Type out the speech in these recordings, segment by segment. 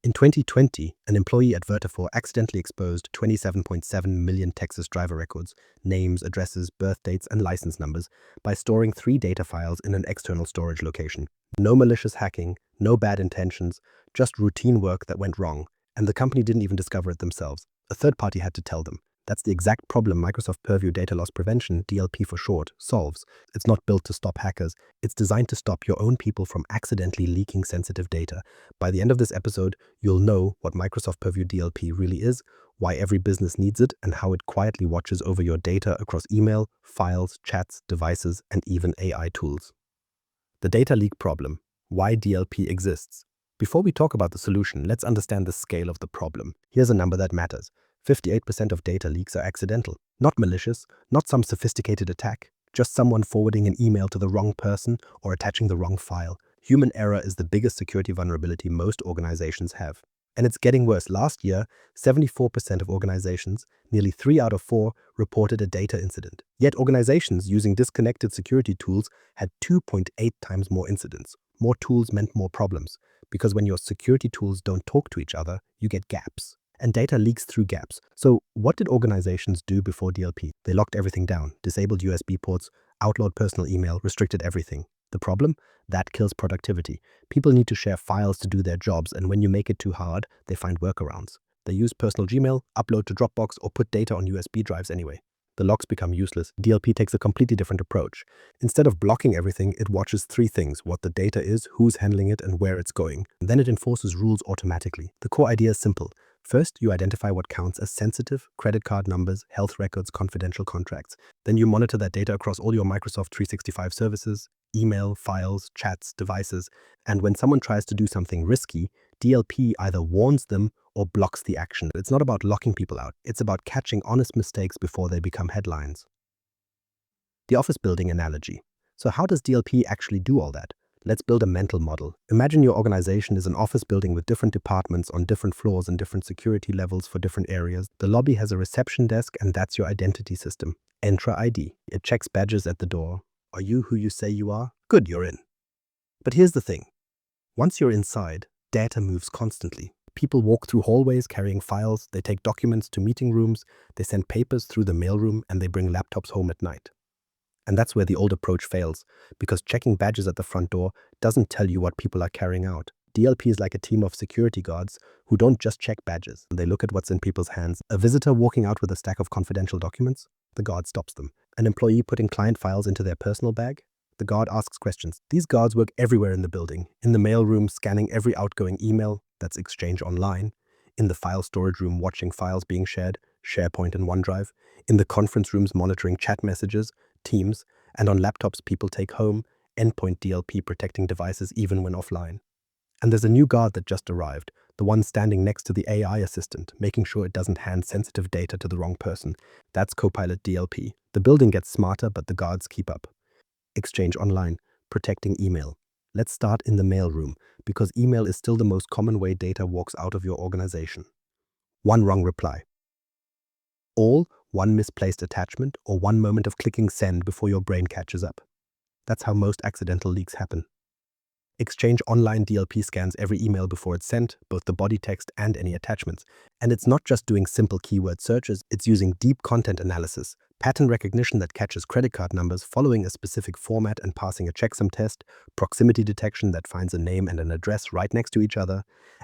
In 2020, an employee at Vertafore accidentally exposed 27.7 million Texas driver records, names, addresses, birth dates, and license numbers by storing 3 data files in an external storage location. No malicious hacking, no bad intentions, just routine work that went wrong, and the company didn't even discover it themselves. A third party had to tell them. That's the exact problem Microsoft Purview Data Loss Prevention, DLP for short, solves. It's not built to stop hackers. It's designed to stop your own people from accidentally leaking sensitive data. By the end of this episode, you'll know what Microsoft Purview DLP really is, why every business needs it, and how it quietly watches over your data across email, files, chats, devices, and even AI tools. The data leak problem. Why DLP exists. Before we talk about the solution, let's understand the scale of the problem. Here's a number that matters. 58% of data leaks are accidental. Not malicious, not some sophisticated attack, just someone forwarding an email to the wrong person or attaching the wrong file. Human error is the biggest security vulnerability most organizations have. And it's getting worse. Last year, 74% of organizations, nearly 3 out of 4, reported a data incident. Yet organizations using disconnected security tools had 2.8 times more incidents. More tools meant more problems, because when your security tools don't talk to each other, you get gaps. And data leaks through gaps. So what did organizations do before DLP? They locked everything down, disabled USB ports, outlawed personal email, restricted everything. The problem? That kills productivity. People need to share files to do their jobs, and when you make it too hard, they find workarounds. They use personal Gmail, upload to Dropbox, or put data on USB drives anyway. The locks become useless. DLP takes a completely different approach. Instead of blocking everything, it watches 3 things: what the data is, who's handling it, and where it's going. Then it enforces rules automatically. The core idea is simple. First, you identify what counts as sensitive: credit card numbers, health records, confidential contracts. Then you monitor that data across all your Microsoft 365 services, email, files, chats, devices. And when someone tries to do something risky, DLP either warns them or blocks the action. It's not about locking people out. It's about catching honest mistakes before they become headlines. The office building analogy. So how does DLP actually do all that? Let's build a mental model. Imagine your organization is an office building with different departments on different floors and different security levels for different areas. The lobby has a reception desk, and that's your identity system. Entra ID. It checks badges at the door. Are you who you say you are? Good, you're in. But here's the thing. Once you're inside, data moves constantly. People walk through hallways carrying files, they take documents to meeting rooms, they send papers through the mailroom, and they bring laptops home at night. And that's where the old approach fails, because checking badges at the front door doesn't tell you what people are carrying out. DLP is like a team of security guards who don't just check badges. They look at what's in people's hands. A visitor walking out with a stack of confidential documents? The guard stops them. An employee putting client files into their personal bag? The guard asks questions. These guards work everywhere in the building. In the mailroom, scanning every outgoing email, that's exchange online. In the file storage room, watching files being shared, SharePoint and OneDrive. In the conference rooms, monitoring chat messages, Teams. And on laptops people take home, Endpoint DLP protecting devices even when offline. And there's a new guard that just arrived, the one standing next to the AI assistant, making sure it doesn't hand sensitive data to the wrong person. That's Copilot DLP. The building gets smarter, but the guards keep up. Exchange online, protecting email. Let's start in the mailroom, because email is still the most common way data walks out of your organization. One wrong reply. All, one misplaced attachment, or one moment of clicking send before your brain catches up. That's how most accidental leaks happen. Exchange Online DLP scans every email before it's sent, both the body text and any attachments. And it's not just doing simple keyword searches, it's using deep content analysis, pattern recognition that catches credit card numbers following a specific format and passing a checksum test, proximity detection that finds a name and an address right next to each other,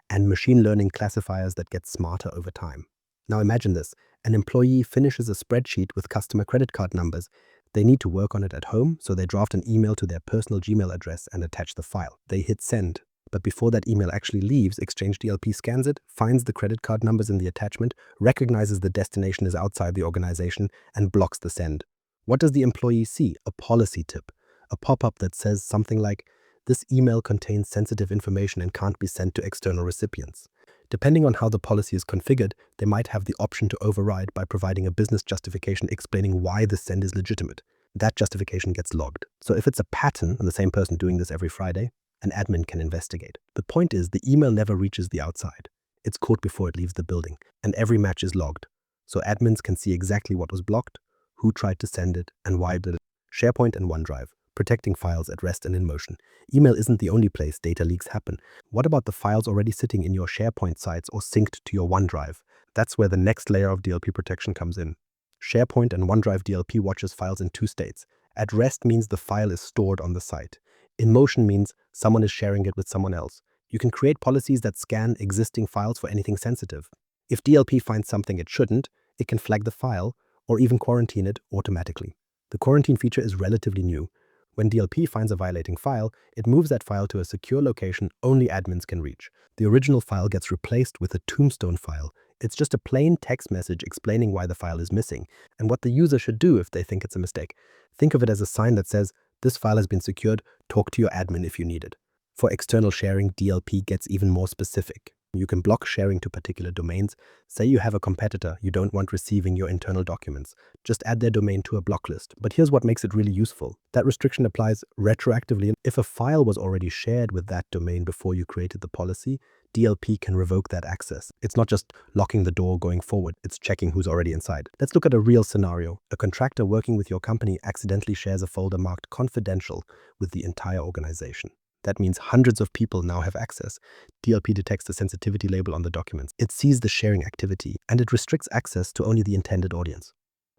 and machine learning classifiers that get smarter over time. Now imagine this. An employee finishes a spreadsheet with customer credit card numbers. They need to work on it at home, so they draft an email to their personal Gmail address and attach the file. They hit send. But before that email actually leaves, Exchange DLP scans it, finds the credit card numbers in the attachment, recognizes the destination is outside the organization, and blocks the send. What does the employee see? A policy tip. A pop-up that says something like, "This email contains sensitive information and can't be sent to external recipients." Depending on how the policy is configured, they might have the option to override by providing a business justification explaining why the send is legitimate. That justification gets logged. So if it's a pattern and the same person doing this every Friday, an admin can investigate. The point is, the email never reaches the outside. It's caught before it leaves the building, and every match is logged. So admins can see exactly what was blocked, who tried to send it, and why did it. SharePoint and OneDrive. protecting files at rest and in motion. Email isn't the only place data leaks happen. What about the files already sitting in your SharePoint sites or synced to your OneDrive? That's where the next layer of DLP protection comes in. SharePoint and OneDrive DLP watches files in two states. At rest means the file is stored on the site. In motion means someone is sharing it with someone else. You can create policies that scan existing files for anything sensitive. If DLP finds something it shouldn't, it can flag the file or even quarantine it automatically. The quarantine feature is relatively new. When DLP finds a violating file, it moves that file to a secure location only admins can reach. The original file gets replaced with a tombstone file. It's just a plain text message explaining why the file is missing and what the user should do if they think it's a mistake. Think of it as a sign that says, "This file has been secured, talk to your admin if you need it." For external sharing, DLP gets even more specific. You can block sharing to particular domains. Say you have a competitor you don't want receiving your internal documents. Just add their domain to a block list. But here's what makes it really useful. That restriction applies retroactively. If a file was already shared with that domain before you created the policy, DLP can revoke that access. It's not just locking the door going forward, it's checking who's already inside. Let's look at a real scenario. A contractor working with your company accidentally shares a folder marked confidential with the entire organization. That means hundreds of people now have access. DLP detects the sensitivity label on the documents. It sees the sharing activity, and it restricts access to only the intended audience.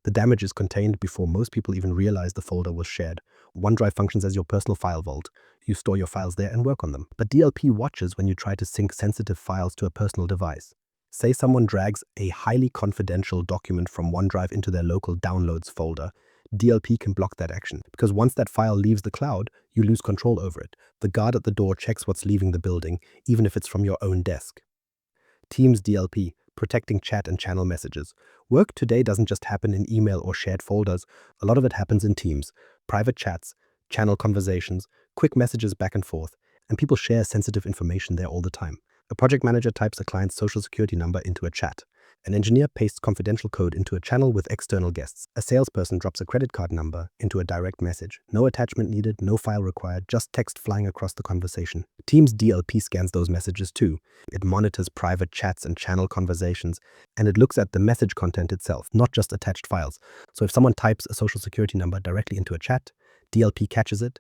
The damage is contained before most people even realize the folder was shared. OneDrive functions as your personal file vault. You store your files there and work on them. But DLP watches when you try to sync sensitive files to a personal device. Say someone drags a highly confidential document from OneDrive into their local downloads folder. DLP can block that action, because once that file leaves the cloud, you lose control over it. The guard at the door checks what's leaving the building, even if it's from your own desk. Teams DLP, protecting chat and channel messages. Work today doesn't just happen in email or shared folders. A lot of it happens in Teams, private chats, channel conversations, quick messages back and forth, and people share sensitive information there all the time. A project manager types a client's social security number into a chat. An engineer pastes confidential code into a channel with external guests. A salesperson drops a credit card number into a direct message. No attachment needed, no file required, just text flying across the conversation. Teams DLP scans those messages too. It monitors private chats and channel conversations, and it looks at the message content itself, not just attached files. So if someone types a social security number directly into a chat, DLP catches it.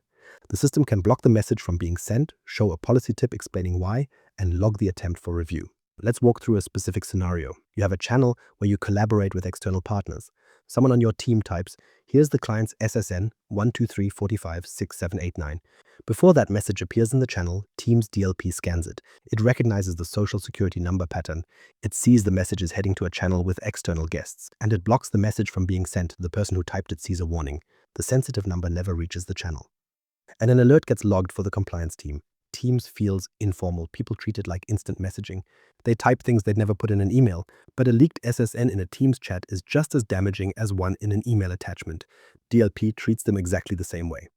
The system can block the message from being sent, show a policy tip explaining why, and log the attempt for review. Let's walk through a specific scenario. You have a channel where you collaborate with external partners. Someone on your team types, "Here's the client's SSN 123456789." Before that message appears in the channel, Teams DLP scans it. It recognizes the social security number pattern. It sees the message is heading to a channel with external guests, and it blocks the message from being sent. The person who typed it sees a warning. The sensitive number never reaches the channel. And an alert gets logged for the compliance team. Teams feels informal. People treat it like instant messaging. They type things they'd never put in an email, but a leaked SSN in a Teams chat is just as damaging as one in an email attachment. DLP treats them exactly the same way.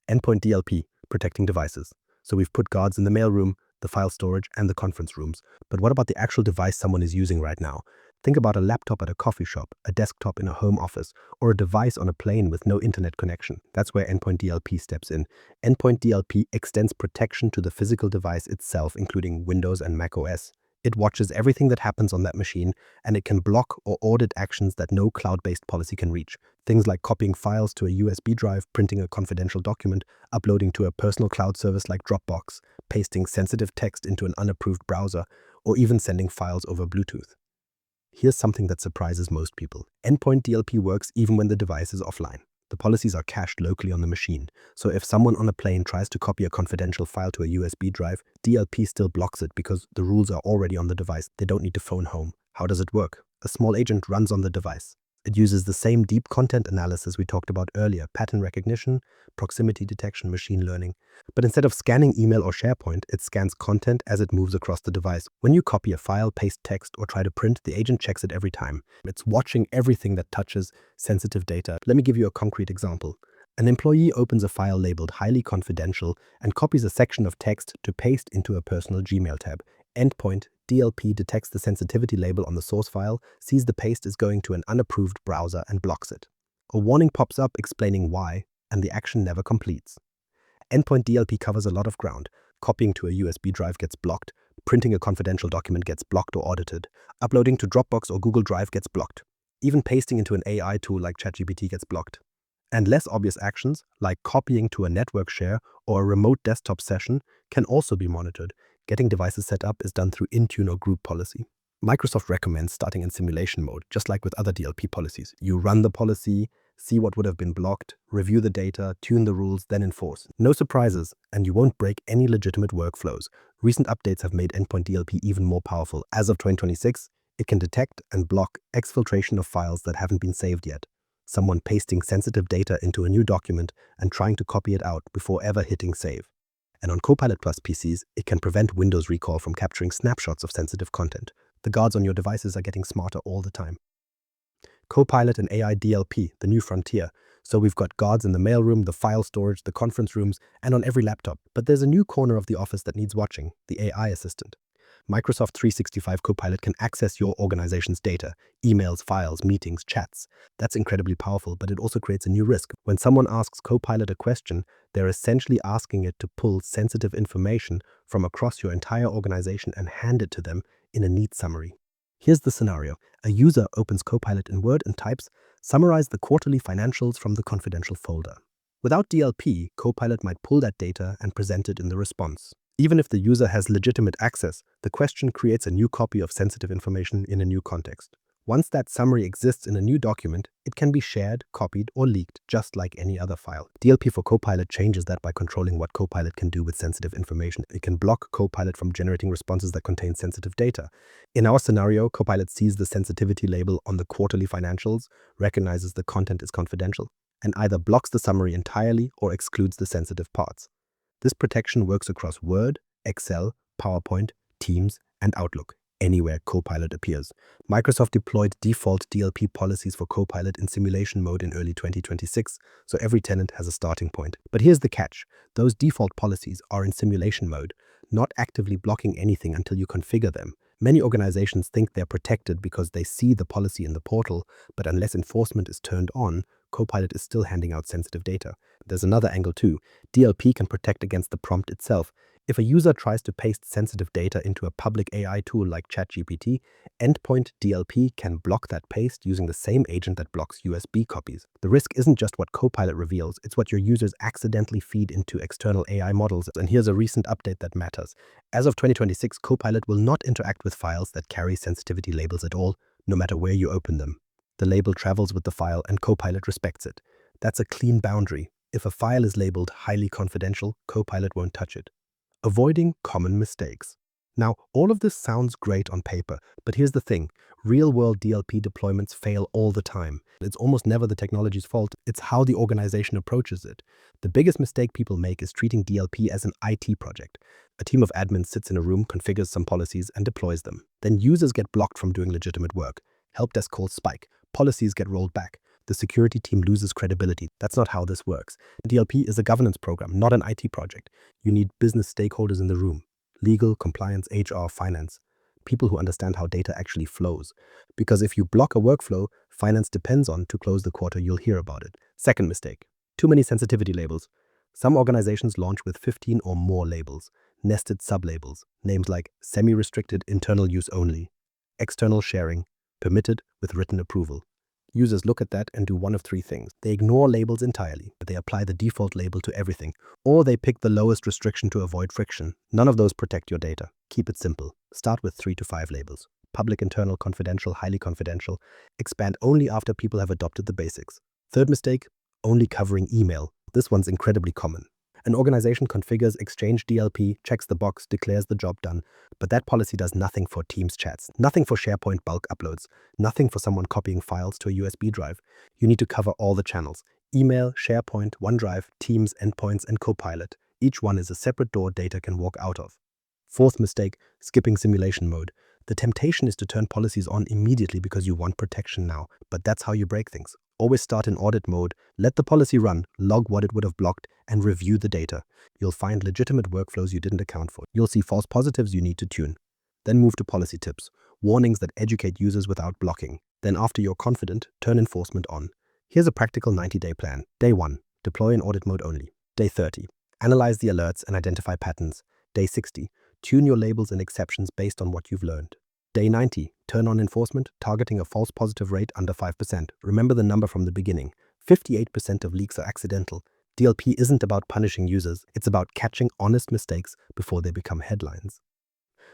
Endpoint DLP, protecting devices. So we've put guards in the mailroom, the file storage, and the conference rooms. But what about the actual device someone is using right now? Think about a laptop at a coffee shop, a desktop in a home office, or a device on a plane with no internet connection. That's where Endpoint DLP steps in. Endpoint DLP extends protection to the physical device itself, including Windows and Mac OS. It watches everything that happens on that machine, and it can block or audit actions that no cloud-based policy can reach. Things like copying files to a USB drive, printing a confidential document, uploading to a personal cloud service like Dropbox, pasting sensitive text into an unapproved browser, or even sending files over Bluetooth. Here's something that surprises most people. Endpoint DLP works even when the device is offline. The policies are cached locally on the machine, so if someone on a plane tries to copy a confidential file to a USB drive, DLP still blocks it because the rules are already on the device. They don't need to phone home. How does it work? A small agent runs on the device. It uses the same deep content analysis we talked about earlier, pattern recognition, proximity detection, machine learning. But instead of scanning email or SharePoint, it scans content as it moves across the device. When you copy a file, paste text, or try to print, the agent checks it every time. It's watching everything that touches sensitive data. Let me give you a concrete example. An employee opens a file labeled highly confidential and copies a section of text to paste into a personal Gmail tab. Endpoint DLP detects the sensitivity label on the source file, sees the paste is going to an unapproved browser, and blocks it. A warning pops up explaining why, and the action never completes. Endpoint DLP covers a lot of ground. Copying to a USB drive gets blocked, printing a confidential document gets blocked or audited, uploading to Dropbox or Google Drive gets blocked. Even pasting into an AI tool like ChatGPT gets blocked. And less obvious actions, like copying to a network share or a remote desktop session, can also be monitored. Getting devices set up is done through Intune or group policy. Microsoft recommends starting in simulation mode, just like with other DLP policies. You run the policy, see what would have been blocked, review the data, tune the rules, then enforce. No surprises, and you won't break any legitimate workflows. Recent updates have made Endpoint DLP even more powerful. As of 2026, it can detect and block exfiltration of files that haven't been saved yet. Someone pasting sensitive data into a new document and trying to copy it out before ever hitting save. And on Copilot Plus PCs, it can prevent Windows recall from capturing snapshots of sensitive content. The guards on your devices are getting smarter all the time. Copilot and AI DLP, the new frontier. So we've got guards in the mailroom, the file storage, the conference rooms, and on every laptop. But there's a new corner of the office that needs watching, the AI assistant. Microsoft 365 Copilot can access your organization's data, emails, files, meetings, chats. That's incredibly powerful, but it also creates a new risk. When someone asks Copilot a question, they're essentially asking it to pull sensitive information from across your entire organization and hand it to them in a neat summary. Here's the scenario. A user opens Copilot in Word and types, "Summarize the quarterly financials from the confidential folder." Without DLP, Copilot might pull that data and present it in the response. Even if the user has legitimate access, the question creates a new copy of sensitive information in a new context. Once that summary exists in a new document, it can be shared, copied, or leaked, just like any other file. DLP for Copilot changes that by controlling what Copilot can do with sensitive information. It can block Copilot from generating responses that contain sensitive data. In our scenario, Copilot sees the sensitivity label on the quarterly financials, recognizes the content is confidential, and either blocks the summary entirely or excludes the sensitive parts. This protection works across Word, Excel, PowerPoint, Teams, and Outlook, anywhere Copilot appears. Microsoft deployed default DLP policies for Copilot in simulation mode in early 2026, so every tenant has a starting point. But here's the catch. Those default policies are in simulation mode, not actively blocking anything until you configure them. Many organizations think they're protected because they see the policy in the portal, but unless enforcement is turned on, Copilot is still handing out sensitive data. There's another angle too. DLP can protect against the prompt itself. If a user tries to paste sensitive data into a public AI tool like ChatGPT, Endpoint DLP can block that paste using the same agent that blocks USB copies. The risk isn't just what Copilot reveals, it's what your users accidentally feed into external AI models. And here's a recent update that matters. As of 2026, Copilot will not interact with files that carry sensitivity labels at all, no matter where you open them. The label travels with the file and Copilot respects it. That's a clean boundary. If a file is labeled highly confidential, Copilot won't touch it. Avoiding common mistakes. Now, all of this sounds great on paper, but here's the thing. Real-world DLP deployments fail all the time. It's almost never the technology's fault, it's how the organization approaches it. The biggest mistake people make is treating DLP as an IT project. A team of admins sits in a room, configures some policies, and deploys them. Then users get blocked from doing legitimate work. Help desk calls spike. Policies get rolled back. The security team loses credibility. That's not how this works. DLP is a governance program, not an IT project. You need business stakeholders in the room. Legal, compliance, HR, finance. People who understand how data actually flows. Because if you block a workflow finance depends on to close the quarter, you'll hear about it. Second mistake. Too many sensitivity labels. Some organizations launch with 15 or more labels. Nested sublabels. Names like semi-restricted internal use only. External sharing. Permitted with written approval. Users look at that and do one of three things. They ignore labels entirely, but they apply the default label to everything, or they pick the lowest restriction to avoid friction. None of those protect your data. Keep it simple. Start with 3 to 5 labels. Public, internal, confidential, highly confidential. Expand only after people have adopted the basics. Third mistake, only covering email. This one's incredibly common. An organization configures Exchange DLP, checks the box, declares the job done, but that policy does nothing for Teams chats, nothing for SharePoint bulk uploads, nothing for someone copying files to a USB drive. You need to cover all the channels: email, SharePoint, OneDrive, Teams, Endpoints, and Copilot. Each one is a separate door data can walk out of. Fourth mistake, skipping simulation mode. The temptation is to turn policies on immediately because you want protection now, but that's how you break things. Always start in audit mode, let the policy run, log what it would have blocked, and review the data. You'll find legitimate workflows you didn't account for. You'll see false positives you need to tune. Then move to policy tips, warnings that educate users without blocking. Then after you're confident, turn enforcement on. Here's a practical 90-day plan. Day 1, deploy in audit mode only. Day 30, analyze the alerts and identify patterns. Day 60, tune your labels and exceptions based on what you've learned. Day 90, turn on enforcement, targeting a false positive rate under 5%. Remember the number from the beginning. 58% of leaks are accidental. DLP isn't about punishing users, it's about catching honest mistakes before they become headlines.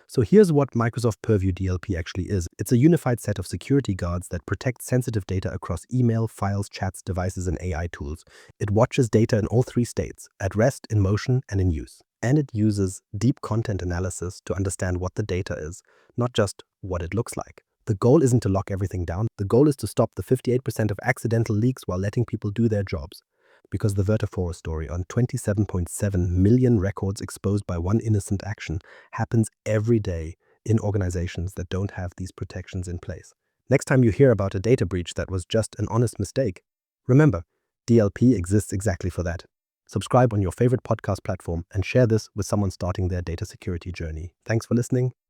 So here's what Microsoft Purview DLP actually is. It's a unified set of security guards that protect sensitive data across email, files, chats, devices, and AI tools. It watches data in all three states, at rest, in motion, and in use. And it uses deep content analysis to understand what the data is, not just what it looks like. The goal isn't to lock everything down. The goal is to stop the 58% of accidental leaks while letting people do their jobs. Because the Vertafore story on 27.7 million records exposed by one innocent action happens every day in organizations that don't have these protections in place. Next time you hear about a data breach that was just an honest mistake, remember, DLP exists exactly for that. Subscribe on your favorite podcast platform and share this with someone starting their data security journey. Thanks for listening.